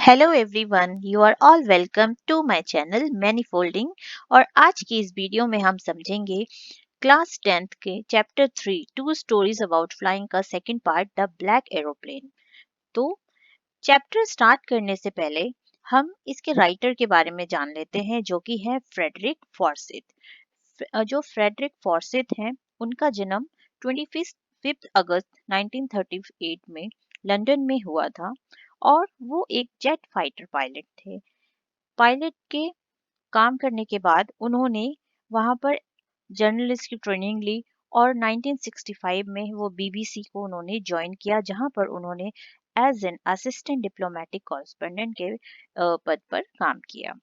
Hello everyone, you are all welcome to my channel manifolding. और आज की इस वीडियो में हम समझेंगे क्लास 10th के chapter 3 two stories about flying का second part the black aeroplane. तो चैप्टर स्टार्ट करने से पहले हम इसके राइटर के बारे में जान लेते हैं, जो कि है फ्रेडरिक फॉर्सिथ। जो फ्रेडरिक फॉर्सिथ हैं, उनका जन्म 25 अगस्त 1938 में लंदन में हुआ था और वो एक जेट फाइटर पायलट थे। पायलट के काम करने के बाद उन्होंने वहां पर जर्नलिस्ट की ट्रेनिंग ली और 1965 में वो बीबीसी को उन्होंने ज्वाइन किया, जहां पर उन्होंने as an assistant diplomatic correspondent के पद पर काम किया।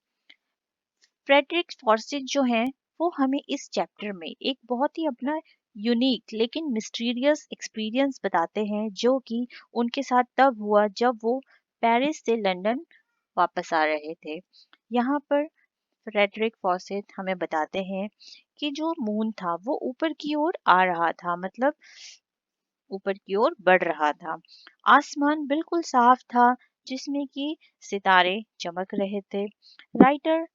फ्रेडरिक फॉर्सिथ जो हैं, वो हमें इस चैप्टर में एक बहुत ही अपना यूनिक लेकिन मिस्टीरियस एक्सपीरियंस बताते हैं, जो कि उनके साथ तब हुआ जब वो पेरिस से लंदन वापस आ रहे थे। यहाँ पर फ्रेडरिक फॉसेट हमें बताते हैं कि जो मून था वो ऊपर की ओर आ रहा था, मतलब ऊपर की ओर बढ़ रहा था। आसमान बिल्कुल साफ था, जिसमें कि सितारे चमक रहे थे। राइटर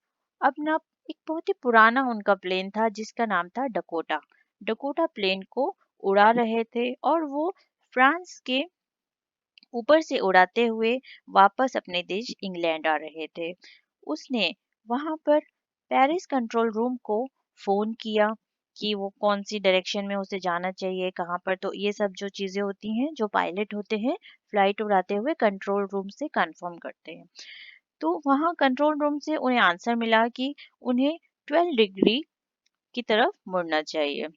अपना एक बहुत ही पुराना उनका प्लेन था जिसका नाम था डकोटा। डकोटा प्लेन को उड़ा रहे थे और वो फ्रांस के ऊपर से उड़ाते हुए वापस अपने देश इंग्लैंड आ रहे थे। उसने वहां पर पेरिस कंट्रोल रूम को फोन किया कि वो कौन सी डायरेक्शन में उसे जाना चाहिए, कहाँ पर। तो ये सब जो चीजें होती हैं, जो पायलट होते हैं फ्लाइट उड़ाते हुए कंट्रोल रूम से कंफर्म करते हैं। तो वहां कंट्रोल रूम से उन्हें आंसर मिला कि उन्हें 12 डिग्री की तरफ मुड़ना चाहिए।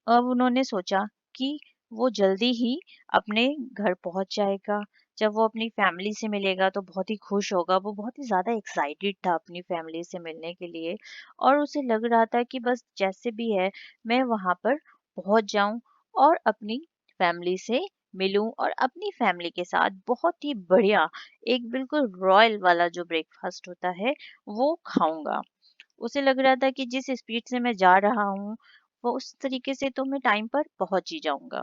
अब उन्होंने सोचा कि वो जल्दी ही अपने घर पहुंच जाएगा। जब वो अपनी फैमिली से मिलेगा तो बहुत ही खुश होगा। वो बहुत ही ज्यादा एक्साइटेड था अपनी फैमिली से मिलने के लिए, और उसे लग रहा था कि बस जैसे भी है मैं वहां पर पहुंच जाऊं और अपनी फैमिली से मिलूं और अपनी फैमिली के साथ बहुत ही बढ़िया एक बिल्कुल रॉयल वाला जो ब्रेकफास्ट होता है वो खाऊंगा। उसे लग रहा था कि जिस स्पीड से मैं जा रहा हूँ वो उस तरीके से तो मैं टाइम पर पहुंच ही जाऊंगा।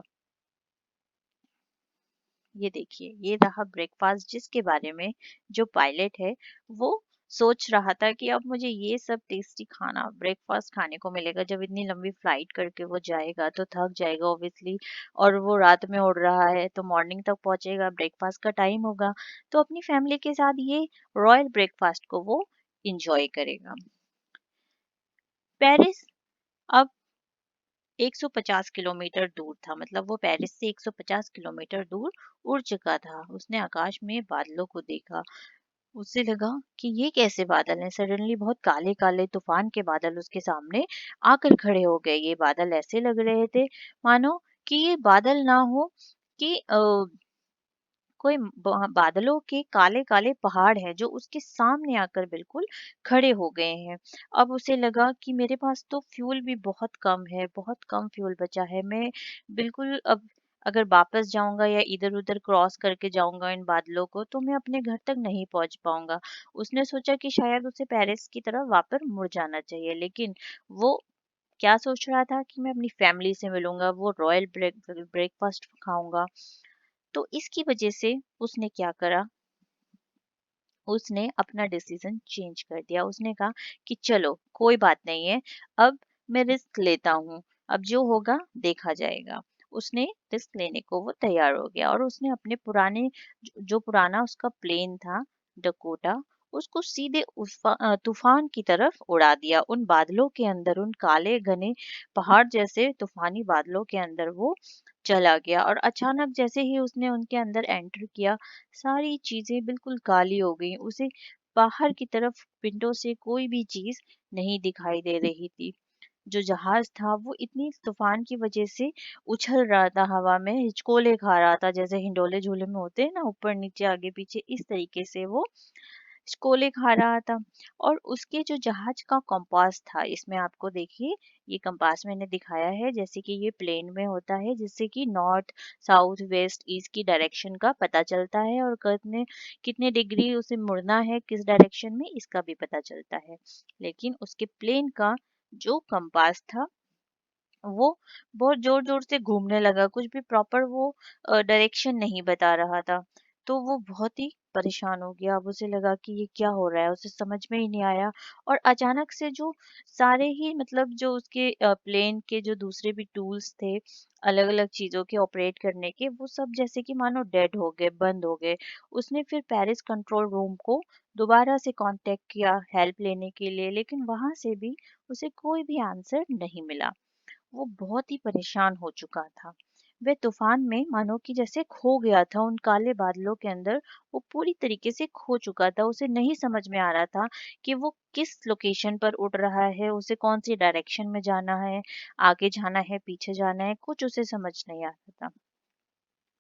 ये देखिए, ये रहा ब्रेकफास्ट जिसके बारे में जो पायलट है वो सोच रहा था कि अब मुझे ये सब टेस्टी खाना ब्रेकफास्ट खाने को मिलेगा। जब इतनी लंबी फ्लाइट करके वो जाएगा तो थक जाएगा ऑब्वियसली, और वो रात में उड़ रहा है तो मॉर्निंग तक पहुंचेगा, ब्रेकफास्ट का टाइम होगा, तो अपनी फैमिली के साथ ये रॉयल ब्रेकफास्ट को वो इंजॉय करेगा। पेरिस अब 150 किलोमीटर दूर था, मतलब वो पेरिस से 150 किलोमीटर दूर उड़ चुका था। उसने आकाश में बादलों को देखा। उसे लगा कि ये कैसे बादल हैं। सडनली बहुत काले काले तूफान के बादल उसके सामने आकर खड़े हो गए। ये बादल ऐसे लग रहे थे मानो कि ये बादल ना हो कि कोई बादलों के काले काले पहाड़ हैं जो उसके सामने आकर बिल्कुल खड़े हो गए हैं। अब उसे लगा कि मेरे पास तो फ्यूल भी बहुत कम है, बहुत कम फ्यूल बचा है। मैं बिल्कुल अब अगर वापस जाऊंगा या इधर उधर क्रॉस करके जाऊंगा इन बादलों को तो मैं अपने घर तक नहीं पहुंच पाऊंगा। उसने सोचा कि शायद उसे पेरिस की तरफ वापस मुड़ जाना चाहिए, लेकिन वो क्या सोच रहा था कि मैं अपनी फैमिली से मिलूंगा, वो रॉयल ब्रेकफास्ट खाऊंगा। तो इसकी वजह से उसने क्या करा, उसने अपना डिसीजन चेंज कर दिया। उसने कहा कि चलो कोई बात नहीं है, अब मैं रिस्क लेता हूँ, अब जो होगा देखा जाएगा। उसने रिस्क लेने को वो तैयार हो गया और उसने अपने पुराने जो पुराना उसका प्लेन था डकोटा, उसको सीधे तूफान की तरफ उड़ा दिया। उन बादलों के अंदर, उन काले घने पहाड़ जैसे तूफानी बादलों के अंदर वो चला गया। और अचानक जैसे ही उसने उनके अंदर एंटर किया, सारी चीजें बिल्कुल काली हो गई। उसे बाहर की तरफ विंडो से कोई भी चीज नहीं दिखाई दे रही थी। जो जहाज था वो इतनी तूफान की वजह से उछल रहा था हवा में, हिचकोले खा रहा था, जैसे हिंडोले झूले में होते हैं ना, ऊपर नीचे आगे पीछे, इस तरीके से वो हिचकोले खा रहा था। और उसके जो जहाज का कंपास था, इसमें आपको देखिए ये कंपास मैंने दिखाया है जैसे कि ये प्लेन में होता है, जिससे कि नॉर्थ साउथ वेस्ट ईस्ट की डायरेक्शन का पता चलता है और कितने कितने डिग्री उसे मुड़ना है किस डायरेक्शन में, इसका भी पता चलता है। लेकिन उसके प्लेन का जो कंपास था वो बहुत जोर जोर से घूमने लगा, कुछ भी प्रॉपर वो डायरेक्शन नहीं बता रहा था। तो वो बहुत ही परेशान हो गया। अब उसे लगा कि ये क्या हो रहा है, उसे समझ में ही नहीं आया। और अचानक से जो सारे ही मतलब जो उसके प्लेन के जो दूसरे भी टूल्स थे अलग अलग चीजों के ऑपरेट करने के, वो सब जैसे कि मानो डेड हो गए, बंद हो गए। उसने फिर पेरिस कंट्रोल रूम को दोबारा से कांटेक्ट किया हेल्प लेने के लिए, लेकिन वहां से भी उसे कोई भी आंसर नहीं मिला। वो बहुत ही परेशान हो चुका था। वह तूफान में मानो कि जैसे खो गया था उन काले बादलों के अंदर। वो पूरी तरीके से खो चुका था। उसे नहीं समझ में आ रहा था कि वो किस लोकेशन पर उड़ रहा है, उसे कौन सी डायरेक्शन में जाना है, आगे जाना है, पीछे जाना है, कुछ उसे समझ नहीं आ रहा था।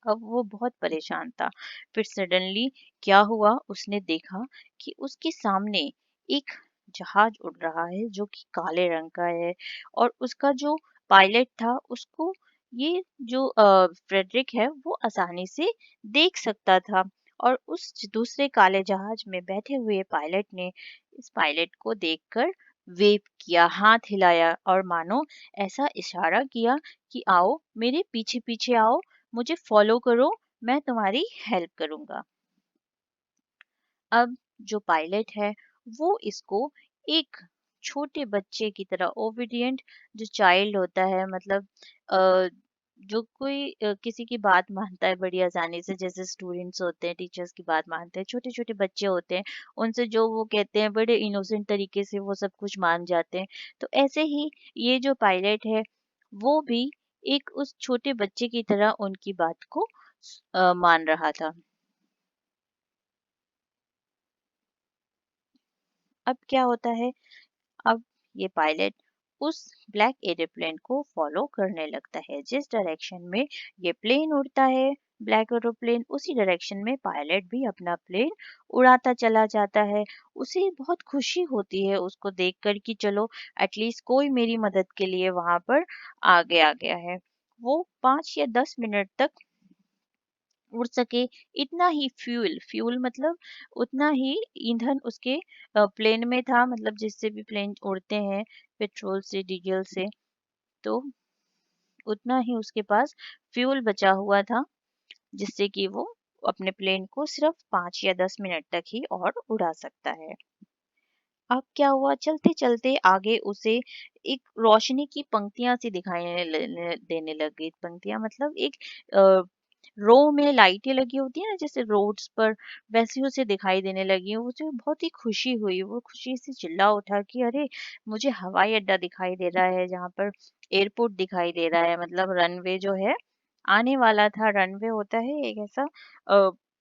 अब वो बहुत परेशान था। फिर सडनली क्या हुआ, उसने देखा कि उसके सामने एक जहाज उड़ रहा है जो कि काले रंग का है। और उसका जो पायलट था उसको ये जो फ्रेडरिक है वो आसानी से देख सकता था। और उस दूसरे काले जहाज में बैठे हुए पायलट ने इस पायलट को देखकर वेव किया, हाथ हिलाया और मानो ऐसा इशारा किया कि आओ मेरे पीछे पीछे आओ, मुझे फॉलो करो, मैं तुम्हारी हेल्प करूंगा। अब जो पायलट है वो इसको एक छोटे बच्चे की तरह ओबीडिएंट, जो चाइल्ड होता है मतलब अ, जो कोई किसी की बात मानता है बड़ी आसानी से, जैसे स्टूडेंट्स होते हैं टीचर्स की बात मानते हैं, छोटे छोटे बच्चे होते हैं उनसे जो वो कहते हैं बड़े इनोसेंट तरीके से वो सब कुछ मान जाते हैं। तो ऐसे ही ये जो पायलट है वो भी एक उस छोटे बच्चे की तरह उनकी बात को मान रहा था। अब क्या होता है, अब ये पायलट उस ब्लैक एरोप्लेन को फॉलो करने लगता है। जिस डायरेक्शन में ये प्लेन उड़ता है, ब्लैक एरोप्लेन, उसी डायरेक्शन में पायलट भी अपना प्लेन उड़ाता चला जाता है। उसे बहुत खुशी होती है उसको देखकर कि चलो एटलीस्ट कोई मेरी मदद के लिए वहां पर आगे आ गया है। वो 5 या 10 मिनट तक उड़ सके इतना ही फ्यूल फ्यूल मतलब उतना ही ईंधन उसके प्लेन में था, मतलब जिससे भी प्लेन उड़ते हैं पेट्रोल से डीजल से, तो उतना ही उसके पास फ्यूल बचा हुआ था जिससे कि वो अपने प्लेन को सिर्फ 5 या 10 मिनट तक ही और उड़ा सकता है। अब क्या हुआ, चलते चलते आगे उसे एक रोशनी की पंक्तियां सी दिखाई देने लग गई। पंक्तियां मतलब एक रो में लाइटें लगी होती है ना जैसे रोड्स पर, वैसी उसे दिखाई देने लगी। उसे बहुत ही खुशी हुई, वो खुशी से चिल्ला उठा कि अरे मुझे हवाई अड्डा दिखाई दे रहा है, जहाँ पर एयरपोर्ट दिखाई दे रहा है, मतलब रनवे जो है आने वाला था। रनवे होता है एक ऐसा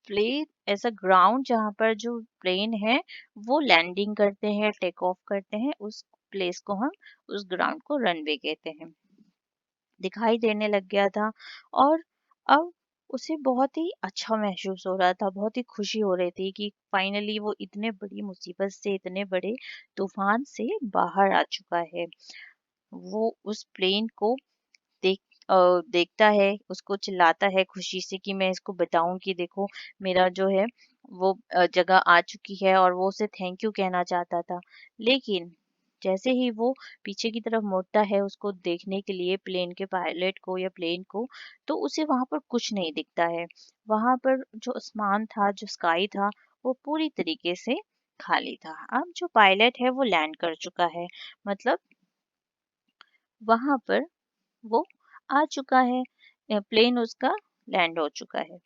प्ले ऐसा ग्राउंड जहाँ पर जो प्लेन है वो लैंडिंग करते हैं, टेक ऑफ करते हैं, उस प्लेस को हम, उस ग्राउंड को रनवे कहते हैं। दिखाई देने लग गया था। और अब उसे बहुत ही अच्छा महसूस हो रहा था, बहुत ही खुशी हो रही थी कि फाइनली वो इतने बड़ी मुसीबत से, इतने बड़े तूफान से बाहर आ चुका है। वो उस प्लेन को देख देखता है, उसको चिल्लाता है खुशी से कि मैं इसको बताऊं कि देखो मेरा जो है वो जगह आ चुकी है, और वो उसे थैंक यू कहना चाहता था। लेकिन जैसे ही वो पीछे की तरफ मुड़ता है उसको देखने के लिए प्लेन के पायलट को या प्लेन को, तो उसे वहां पर कुछ नहीं दिखता है। वहां पर जो आसमान था, जो स्काई था, वो पूरी तरीके से खाली था। अब जो पायलट है वो लैंड कर चुका है, मतलब वहां पर वो आ चुका है, प्लेन उसका लैंड हो चुका है।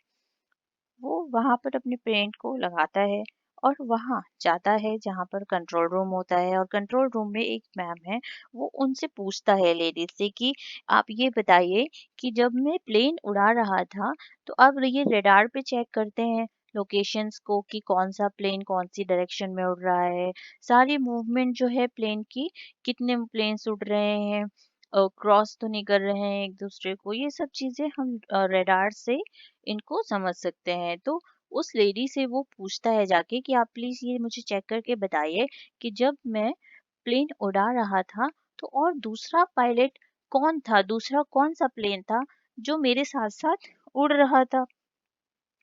वो वहां पर अपने प्लेन को लगाता है और वहां जाता है जहां पर कंट्रोल रूम होता है। और कंट्रोल रूम में एक मैम है, वो उनसे पूछता है लेडीज से कि आप ये बताइए कि जब मैं प्लेन उड़ा रहा था तो अब ये रडार पे चेक करते हैं लोकेशंस को कि कौन सा प्लेन कौन सी डायरेक्शन में उड़ रहा है, सारी मूवमेंट जो है प्लेन की, कितने प्लेन्स उड़ रहे हैं, क्रॉस तो नहीं कर रहे हैं एक दूसरे को, ये सब चीजें हम रडार से इनको समझ सकते हैं। तो उस लेडी से वो पूछता है जाके कि आप प्लीज ये मुझे चेक करके बताइए कि जब मैं प्लेन उड़ा रहा था तो और दूसरा पायलट कौन था, दूसरा कौन सा प्लेन था जो मेरे साथ साथ उड़ रहा था।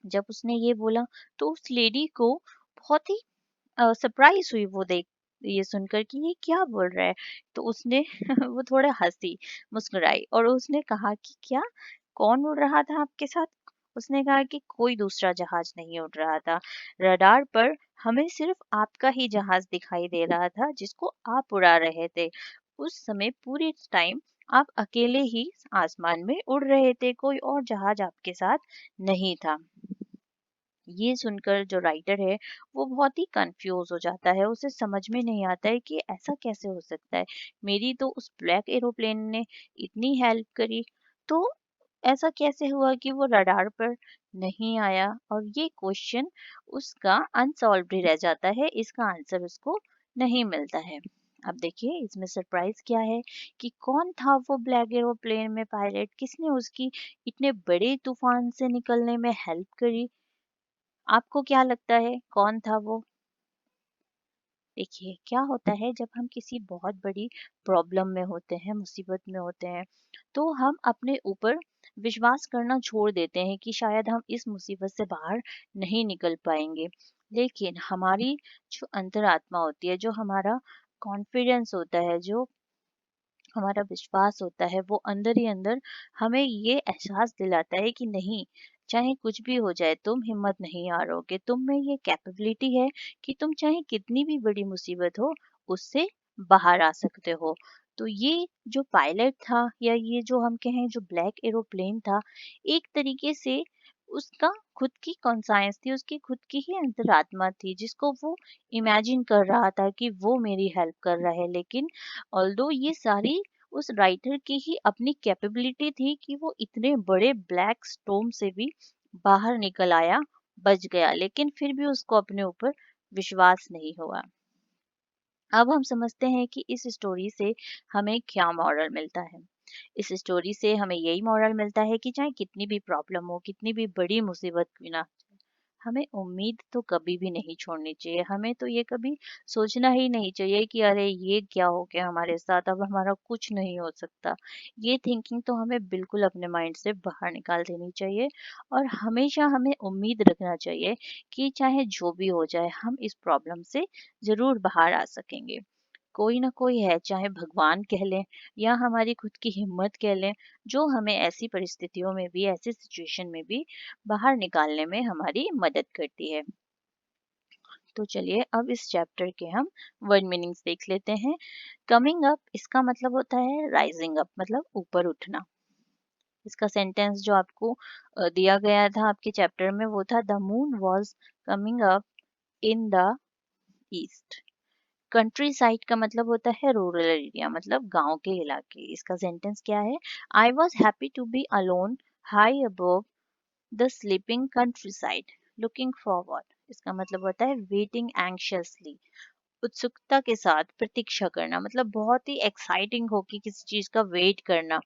जब उसने ये बोला तो उस लेडी को बहुत ही सरप्राइज हुई, वो देख ये सुनकर कि ये क्या बोल रहा है। तो उसने वो थोड़ा हंसी, मुस्कुराई और उसने कहा कि क्या, कौन उड़ रहा था आपके साथ, उसने कहा कि कोई दूसरा जहाज नहीं उड़ रहा था। रडार पर हमें सिर्फ आपका ही जहाज दिखाई दे रहा था जिसको आप उड़ा रहे थे। उस समय पूरे टाइम आप अकेले ही आसमान में उड़ रहे थे, कोई और जहाज आपके साथ नहीं था। ये सुनकर जो राइटर है वो बहुत ही कंफ्यूज हो जाता है। उसे समझ में नहीं आता है कि ऐसा कैसे हो सकता है। मेरी तो उस ब्लैक एरोप्लेन ने इतनी हेल्प करी, तो ऐसा कैसे हुआ कि वो रडार पर नहीं आया। और ये क्वेश्चन उसका अनसॉल्व्ड ही रह जाता है, इसका आंसर उसको नहीं मिलता है। अब देखिए इसमें सरप्राइज क्या है कि कौन था वो ब्लैक एरोप्लेन में पायलट, किसने उसकी इतने बड़े तूफान से निकलने में हेल्प करी। आपको क्या लगता है कौन था वो? देखिए क्या होता है जब हम किसी बहुत बड़ी प्रॉब्लम में होते हैं, मुसीबत में होते हैं, तो हम अपने ऊपर विश्वास करना छोड़ देते हैं कि शायद हम इस मुसीबत से बाहर नहीं निकल पाएंगे। लेकिन हमारी जो अंतरात्मा होती है, जो हमारा कॉन्फिडेंस होता है, जो हमारा विश्वास होता है, वो अंदर ही अंदर हमें ये एहसास दिलाता है कि नहीं, चाहे कुछ भी हो जाए तुम हिम्मत नहीं हारोगे, तुम में ये कैपेबिलिटी है कि तुम चाहे कितनी भी बड़ी मुसीबत हो उससे बाहर आ सकते हो। तो ये जो पायलट था, या ये जो हम कहें जो ब्लैक एरोप्लेन था, एक तरीके से उसका खुद की कॉन्साइंस थी, उसकी खुद की ही अंतरात्मा थी जिसको वो इमेजिन कर रहा था कि वो मेरी हेल्प कर रहा है। लेकिन ऑल्दो ये सारी उस राइटर की ही अपनी कैपेबिलिटी थी कि वो इतने बड़े ब्लैक स्टॉर्म से भी बाहर निकल आया, बच गया, लेकिन फिर भी उसको अपने ऊपर विश्वास नहीं हुआ। अब हम समझते हैं कि इस स्टोरी से हमें क्या मॉरल मिलता है। इस स्टोरी से हमें यही मॉरल मिलता है कि चाहे कितनी भी प्रॉब्लम हो, कितनी भी बड़ी मुसीबत क्यों ना, हमें उम्मीद तो कभी भी नहीं छोड़नी चाहिए। हमें तो ये कभी सोचना ही नहीं चाहिए कि अरे ये क्या हो गया हमारे साथ, अब हमारा कुछ नहीं हो सकता। ये थिंकिंग तो हमें बिल्कुल अपने माइंड से बाहर निकाल देनी चाहिए। और हमेशा हमें उम्मीद रखना चाहिए कि चाहे जो भी हो जाए हम इस प्रॉब्लम से जरूर बाहर आ सकेंगे। कोई ना कोई है, चाहे भगवान कह लें या हमारी खुद की हिम्मत कह लें, जो हमें ऐसी परिस्थितियों में भी, ऐसी सिचुएशन में भी बाहर निकालने में हमारी मदद करती है। तो चलिए अब इस चैप्टर के हम वर्ड मीनिंग्स देख लेते हैं। कमिंग अप, इसका मतलब होता है राइजिंग अप, मतलब ऊपर उठना। इसका सेंटेंस जो आपको दिया गया था आपके चैप्टर में वो था the moon was coming up in the east. Country side का मतलब होता है रूरल एरिया, मतलब गांव के इलाके। इसका सेंटेंस क्या है? I was happy to be alone high above the sleeping countryside looking forward. इसका मतलब होता है वेटिंग एंक्शियसली, उत्सुकता के साथ प्रतीक्षा करना, मतलब बहुत ही एक्साइटिंग हो कि किसी चीज का वेट करना।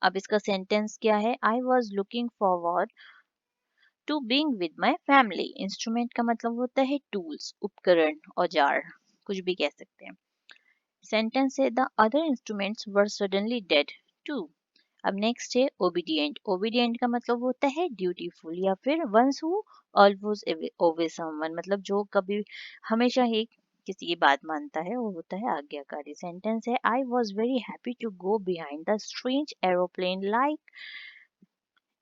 अब इसका सेंटेंस क्या है? I was looking forward to being with my family. Instrument का मतलब होता है टूल्स, उपकरण, औजार, कुछ भी कह सकते हैं। सेंटेंस है the other instruments were suddenly dead too. अब नेक्स्ट है ओबीडिएंट। ओबीडिएंट का मतलब होता है ड्यूटीफुल, या फिर ones who always obey someone, मतलब जो कभी हमेशा ही किसी की बात मानता है, वो होता है आज्ञाकारी। सेंटेंस है I was very happy to go behind the strange aeroplane like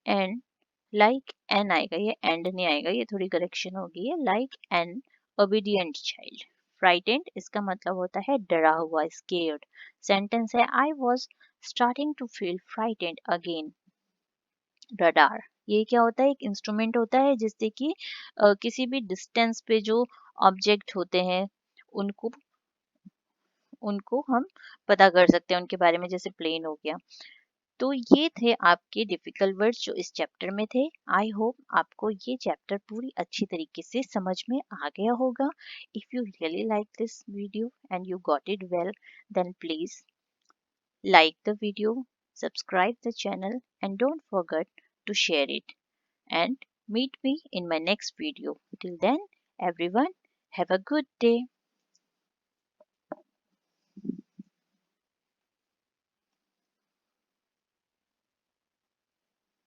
and, like an आएगा, ये एंड नहीं आएगा, ये थोड़ी करेक्शन होगी, है like an obedient child. Frightened, इसका मतलब होता है डरा हुआ, स्केर्ड। सेंटेंस है I was starting to feel frightened again. Radar, ये क्या होता है? एक इंस्ट्रूमेंट होता है जिससे कि किसी भी डिस्टेंस पे जो ऑब्जेक्ट होते हैं उनको उनको हम पता कर सकते हैं उनके बारे में, जैसे प्लेन हो गया। तो ये थे आपके डिफिकल्ट वर्ड्स जो इस चैप्टर में थे। आई होप आपको ये चैप्टर पूरी अच्छी तरीके से समझ में आ गया होगा। If you really like this video and you got it well, then please like the video, subscribe the channel, and don't forget to share it. And meet me in my next video. Till then, everyone, have a good day.